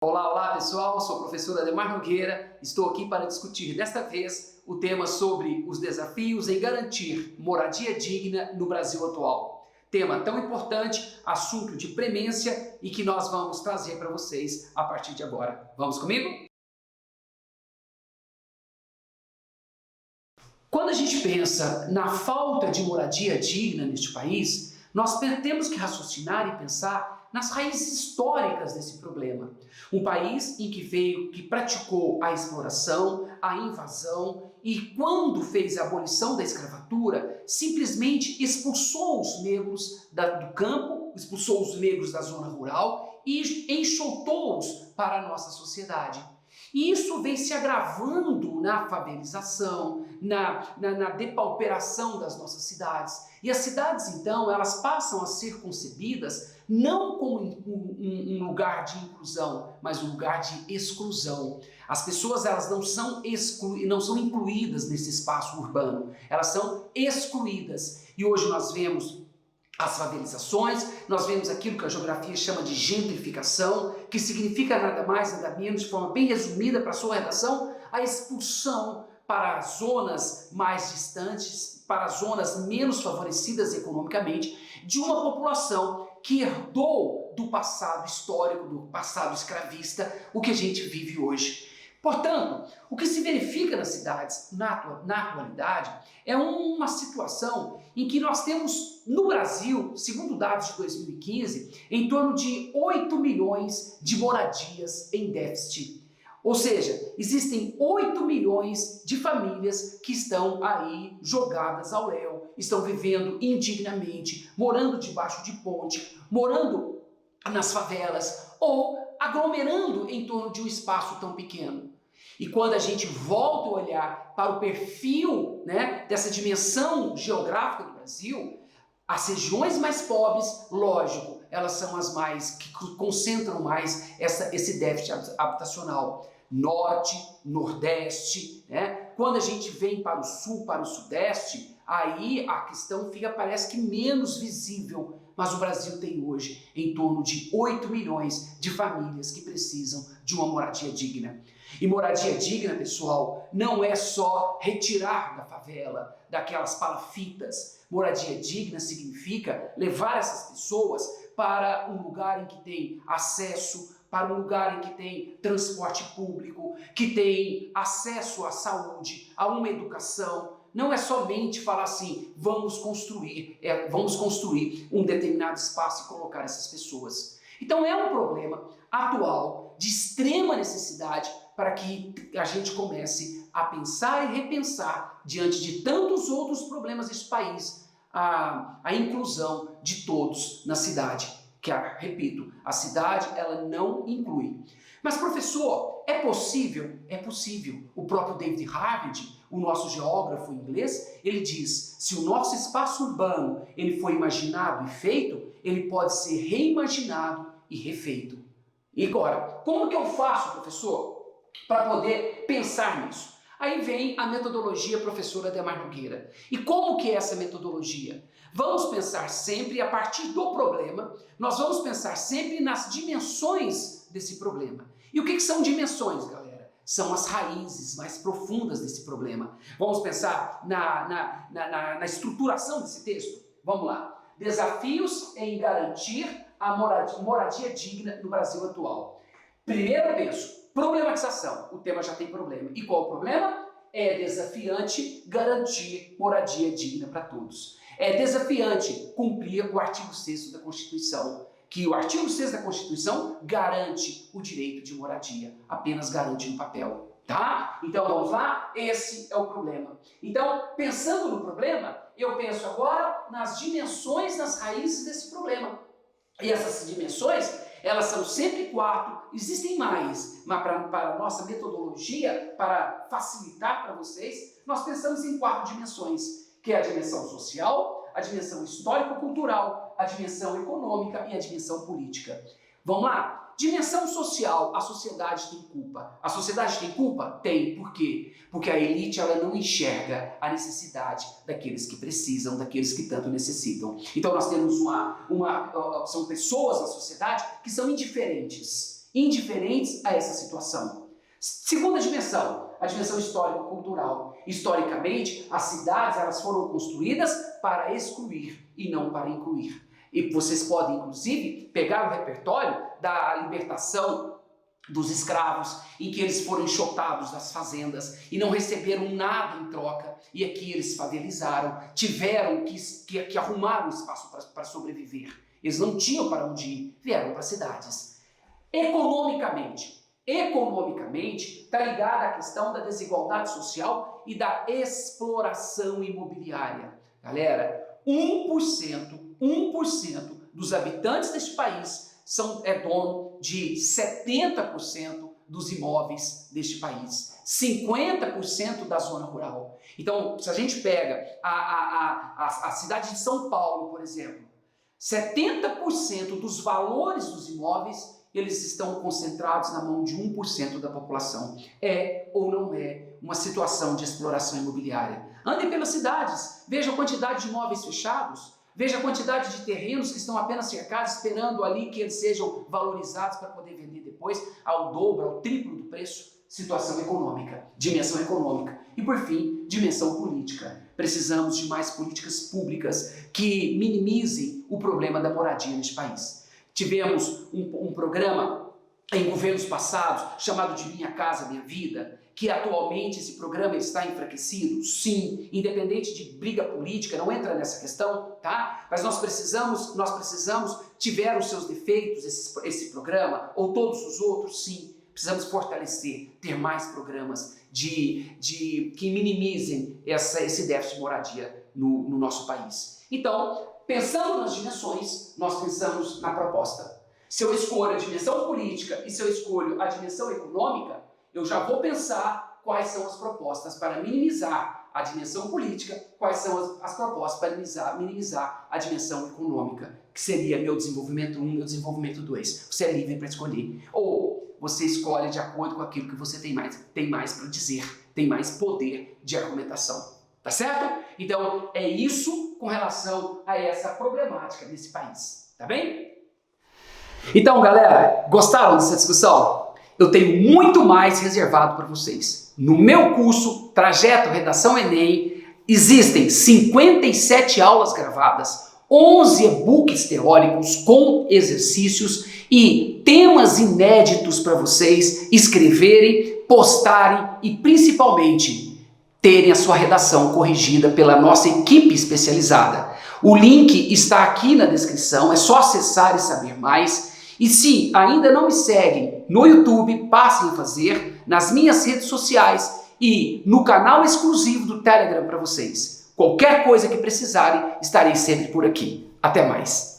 Olá, olá pessoal, sou o professor Ademar Nogueira, estou aqui para discutir desta vez o tema sobre os desafios em garantir moradia digna no Brasil atual. Tema tão importante, assunto de premência e que nós vamos trazer para vocês a partir de agora. Vamos comigo? Quando a gente pensa na falta de moradia digna neste país, nós temos que raciocinar e pensar nas raízes históricas desse problema. Um país em que praticou a exploração, a invasão e, quando fez a abolição da escravatura, simplesmente expulsou os negros do campo, expulsou os negros da zona rural e enxotou-os para a nossa sociedade. E isso vem se agravando na favelização, na depauperação das nossas cidades. E as cidades, então, elas passam a ser concebidas não como um lugar de inclusão, mas um lugar de exclusão. As pessoas elas não são incluídas nesse espaço urbano, elas são excluídas. E hoje nós vemos as favelizações, nós vemos aquilo que a geografia chama de gentrificação, que significa nada mais, nada menos, de forma bem resumida para a sua redação, a expulsão para zonas mais distantes, para zonas menos favorecidas economicamente, de uma população que herdou do passado histórico, do passado escravista, o que a gente vive hoje. Portanto, o que se verifica nas cidades na atualidade é uma situação em que nós temos no Brasil, segundo dados de 2015, em torno de 8 milhões de moradias em déficit. Ou seja, existem 8 milhões de famílias que estão aí jogadas ao léu, estão vivendo indignamente, morando debaixo de ponte, morando nas favelas ou aglomerando em torno de um espaço tão pequeno. E quando a gente volta a olhar para o perfil, dessa dimensão geográfica do Brasil, as regiões mais pobres, lógico, elas são as mais que concentram mais esse déficit habitacional. Norte, Nordeste, Quando a gente vem para o Sul, para o Sudeste, aí a questão parece que menos visível. Mas o Brasil tem hoje em torno de 8 milhões de famílias que precisam de uma moradia digna. E moradia digna, pessoal, não é só retirar da favela, daquelas palafitas. Moradia digna significa levar essas pessoas para um lugar em que tem acesso, para um lugar em que tem transporte público, que tem acesso à saúde, a uma educação. Não é somente falar assim, vamos construir um determinado espaço e colocar essas pessoas. Então é um problema atual, de extrema necessidade, para que a gente comece a pensar e repensar, diante de tantos outros problemas deste país, a inclusão de todos na cidade. Que, repito, a cidade ela não inclui. Mas, professor, é possível? É possível. O próprio David Harvey, o nosso geógrafo inglês, ele diz, se o nosso espaço urbano ele foi imaginado e feito, ele pode ser reimaginado e refeito. E agora, como que eu faço, professor, para poder pensar nisso? Aí vem a metodologia professora Ademar Nogueira. E como que é essa metodologia? Vamos pensar sempre a partir do problema, nós vamos pensar sempre nas dimensões desse problema. E o que são dimensões, galera? São as raízes mais profundas desse problema. Vamos pensar na estruturação desse texto? Vamos lá. Desafios em garantir a moradia digna no Brasil atual. Primeiro eu penso, problematização. O tema já tem problema. E qual o problema? É desafiante garantir moradia digna para todos. É desafiante cumprir o artigo 6º da Constituição, que o artigo 6º da Constituição garante o direito de moradia, apenas garante no papel, tá? Então vamos lá? Esse é o problema. Então, pensando no problema, eu penso agora nas dimensões, nas raízes desse problema. E essas dimensões, elas são sempre 4, existem mais, mas para a nossa metodologia, para facilitar para vocês, nós pensamos em 4 dimensões, que é a dimensão social, a dimensão histórico-cultural, a dimensão econômica e a dimensão política. Vamos lá? Dimensão social, a sociedade tem culpa. A sociedade tem culpa? Tem. Por quê? Porque a elite ela não enxerga a necessidade daqueles que precisam, daqueles que tanto necessitam. Então nós temos são pessoas na sociedade que são indiferentes. indiferentes a essa situação. Segunda dimensão, a dimensão histórico-cultural. Historicamente, as cidades elas foram construídas para excluir e não para incluir. E vocês podem, inclusive, pegar o repertório da libertação dos escravos, em que eles foram enxotados das fazendas e não receberam nada em troca, e aqui eles favelizaram, tiveram que arrumar um espaço para sobreviver. Eles não tinham para onde ir, vieram para cidades. Economicamente está ligada à questão da desigualdade social e da exploração imobiliária. Galera, 1% dos habitantes deste país é dono de 70% dos imóveis deste país, 50% da zona rural. Então, se a gente pega a cidade de São Paulo, por exemplo, 70% dos valores dos imóveis, eles estão concentrados na mão de 1% da população. É ou não é uma situação de exploração imobiliária? Andem pelas cidades, veja a quantidade de imóveis fechados, veja a quantidade de terrenos que estão apenas cercados, esperando ali que eles sejam valorizados para poder vender depois ao dobro, ao triplo do preço. Situação econômica, dimensão econômica. E por fim, dimensão política. Precisamos de mais políticas públicas que minimizem o problema da moradia neste país. Tivemos um programa em governos passados chamado de Minha Casa Minha Vida, que atualmente esse programa está enfraquecido, sim, independente de briga política, não entra nessa questão, tá? Mas nós precisamos, tiveram os seus defeitos esse programa, ou todos os outros, sim, precisamos fortalecer, ter mais programas que minimizem esse déficit de moradia no nosso país. Então, pensando nas dimensões, nós pensamos na proposta. Se eu escolho a dimensão política e se eu escolho a dimensão econômica, eu já vou pensar quais são as propostas para minimizar a dimensão política, quais são as propostas para minimizar a dimensão econômica, que seria meu desenvolvimento 1, meu desenvolvimento 2. Você é livre para escolher. Ou você escolhe de acordo com aquilo que você tem mais para dizer, tem mais poder de argumentação. Tá certo? Então, é isso com relação a essa problemática nesse país. Tá bem? Então, galera, gostaram dessa discussão? Eu tenho muito mais reservado para vocês. No meu curso Trajeto Redação Enem, existem 57 aulas gravadas, 11 e-books teóricos com exercícios e temas inéditos para vocês escreverem, postarem e principalmente terem a sua redação corrigida pela nossa equipe especializada. O link está aqui na descrição, é só acessar e saber mais. E se ainda não me seguem no YouTube, passem a fazer, nas minhas redes sociais e no canal exclusivo do Telegram para vocês. Qualquer coisa que precisarem, estarei sempre por aqui. Até mais!